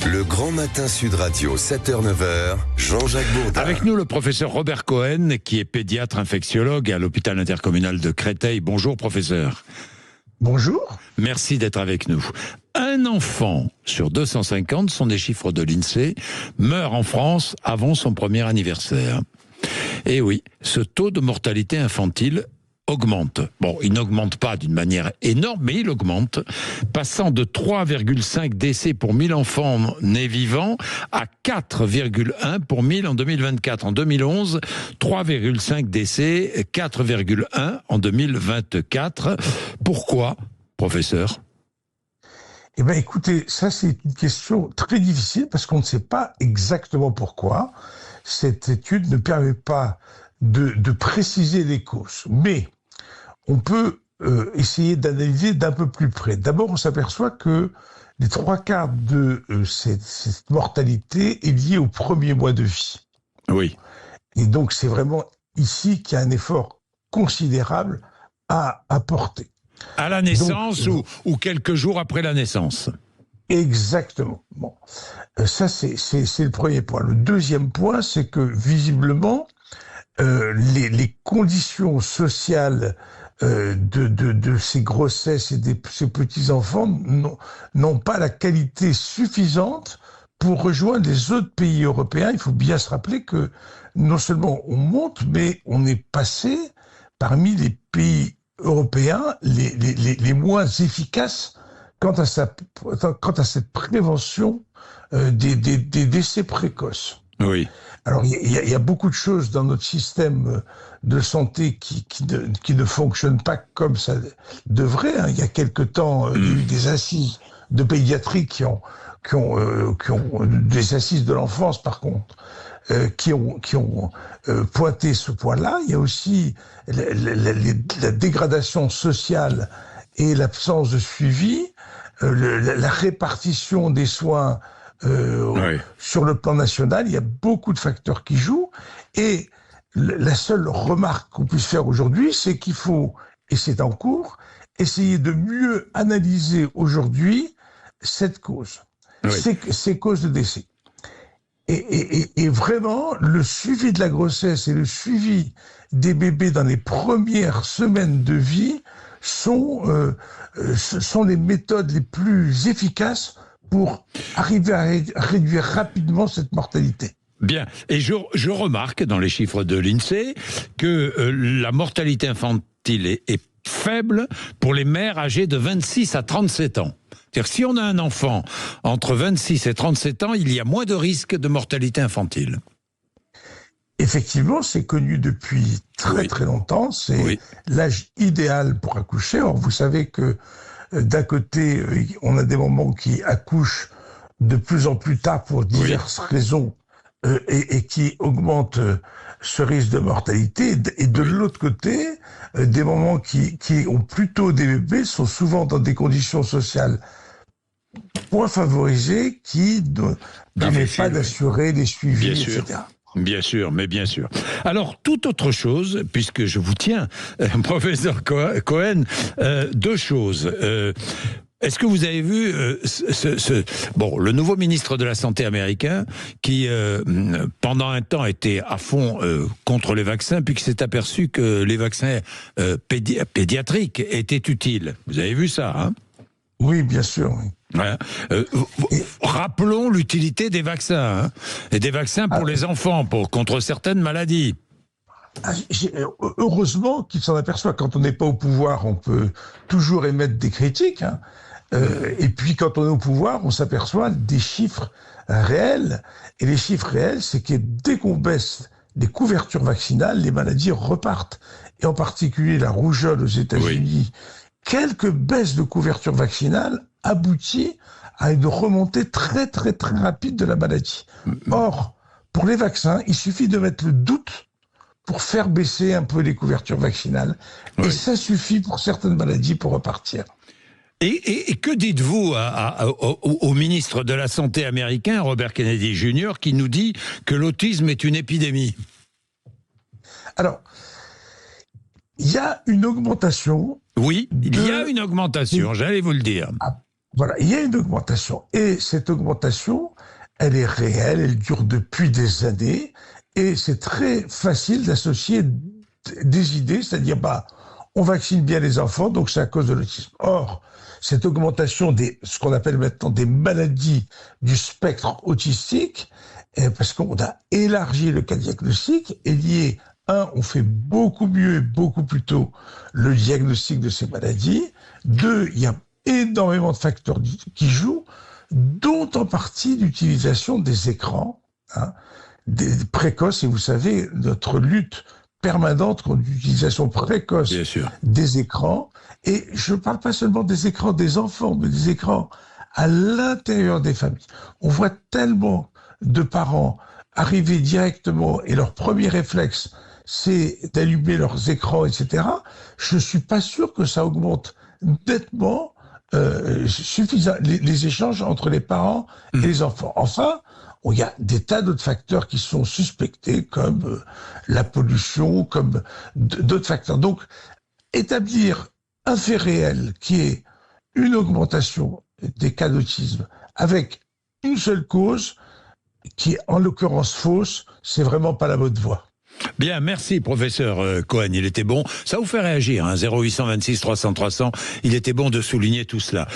Le Grand Matin Sud Radio, 7h-9h, Jean-Jacques Bourdin. Avec nous, le professeur Robert Cohen, qui est pédiatre infectiologue à l'hôpital intercommunal de Créteil. Bonjour, professeur. Bonjour. Merci d'être avec nous. Un enfant sur 250, sont des chiffres de l'INSEE, meurt en France avant son premier anniversaire. Et oui, ce taux de mortalité infantile augmente. Bon, il n'augmente pas d'une manière énorme, mais il augmente, passant de 3,5 décès pour 1000 enfants nés vivants à 4,1 pour 1000 en 2024. En 2011, 3,5 décès, 4,1 en 2024. Pourquoi, professeur ? Eh bien, écoutez, ça c'est une question très difficile parce qu'on ne sait pas exactement pourquoi. Cette étude ne permet pas de préciser les causes. Mais on peut essayer d'analyser d'un peu plus près. D'abord, on s'aperçoit que les 3/4 de cette mortalité est liée au premier mois de vie. Oui. Et donc, c'est vraiment ici qu'il y a un effort considérable à apporter. À la naissance ou quelques jours après la naissance. Exactement. Bon, ça c'est le premier point. Le deuxième point, c'est que visiblement, les conditions sociales de ces grossesses et de ces petits-enfants n'ont pas la qualité suffisante pour rejoindre les autres pays européens. Il faut bien se rappeler que non seulement on monte, mais on est passé parmi les pays européens les moins efficaces quant à cette prévention des décès précoces. Oui. Alors, il y a beaucoup de choses dans notre système de santé qui ne fonctionnent pas comme ça devrait. Il y a quelque temps, il y a eu des assises de pédiatrie qui ont des assises de l'enfance, par contre, qui ont pointé ce point-là. Il y a aussi la dégradation sociale et l'absence de suivi, la répartition des soins oui. Sur le plan national. Il y a beaucoup de facteurs qui jouent. Et la seule remarque qu'on puisse faire aujourd'hui, c'est qu'il faut, et c'est en cours, essayer de mieux analyser aujourd'hui cette cause, oui. ces causes de décès. Et vraiment, le suivi de la grossesse et le suivi des bébés dans les premières semaines de vie sont les méthodes les plus efficaces pour arriver à réduire rapidement cette mortalité. Bien, et je remarque dans les chiffres de l'INSEE que la mortalité infantile est faible pour les mères âgées de 26 à 37 ans. C'est-à-dire que si on a un enfant entre 26 et 37 ans, il y a moins de risques de mortalité infantile. Effectivement, c'est connu depuis très très longtemps. C'est l'âge idéal pour accoucher. Or, vous savez que d'un côté, on a des mamans qui accouchent de plus en plus tard pour diverses raisons et qui augmentent ce risque de mortalité. Et de l'autre côté, des mamans qui ont plutôt des bébés sont souvent dans des conditions sociales moins favorisées qui ne permettent pas d'assurer les suivis, etc. Bien sûr, mais bien sûr. Alors, toute autre chose, puisque je vous tiens, professeur Cohen, deux choses. Est-ce que vous avez vu le nouveau ministre de la Santé américain qui, pendant un temps, était à fond contre les vaccins, puis qui s'est aperçu que les vaccins pédiatriques étaient utiles. Vous avez vu ça, hein ? Oui, bien sûr, oui. Ouais. Rappelons l'utilité des vaccins, hein, et des vaccins pour les enfants, contre certaines maladies. Heureusement qu'il s'en aperçoit. Quand on n'est pas au pouvoir, on peut toujours émettre des critiques. Hein. Et puis quand on est au pouvoir, on s'aperçoit des chiffres réels. Et les chiffres réels, c'est que dès qu'on baisse les couvertures vaccinales, les maladies repartent. Et en particulier la rougeole aux États-Unis. Quelques baisses de couverture vaccinale aboutit à une remontée très très très rapide de la maladie. Or, pour les vaccins, il suffit de mettre le doute pour faire baisser un peu les couvertures vaccinales. Et ça suffit pour certaines maladies pour repartir. Et que dites-vous au ministre de la Santé américain, Robert Kennedy Jr., qui nous dit que l'autisme est une épidémie ? Alors, il y a une augmentation. Oui, il y a une augmentation, j'allais vous le dire. Voilà, il y a une augmentation. Et cette augmentation, elle est réelle, elle dure depuis des années, et c'est très facile d'associer des idées, c'est-à-dire, bah, on vaccine bien les enfants, donc c'est à cause de l'autisme. Or, cette augmentation ce qu'on appelle maintenant des maladies du spectre autistique, parce qu'on a élargi le cas diagnostic, est lié, on fait beaucoup mieux et beaucoup plus tôt le diagnostic de ces maladies. Deux, il y a énormément de facteurs qui jouent, dont en partie l'utilisation des écrans, des précoces. Et vous savez, notre lutte permanente contre l'utilisation précoce des écrans. Et je ne parle pas seulement des écrans des enfants, mais des écrans à l'intérieur des familles. On voit tellement de parents arriver directement et leur premier réflexe, c'est d'allumer leurs écrans, etc. Je ne suis pas sûr que ça augmente nettement suffisant les échanges entre les parents et les enfants. Enfin, il y a des tas d'autres facteurs qui sont suspectés, comme la pollution, comme d'autres facteurs. Donc, établir un fait réel qui est une augmentation des cas d'autisme avec une seule cause, qui est en l'occurrence fausse, c'est vraiment pas la bonne voie. Bien, merci professeur Cohen, il était bon. Ça vous fait réagir, hein, 0826 300 300, il était bon de souligner tout cela.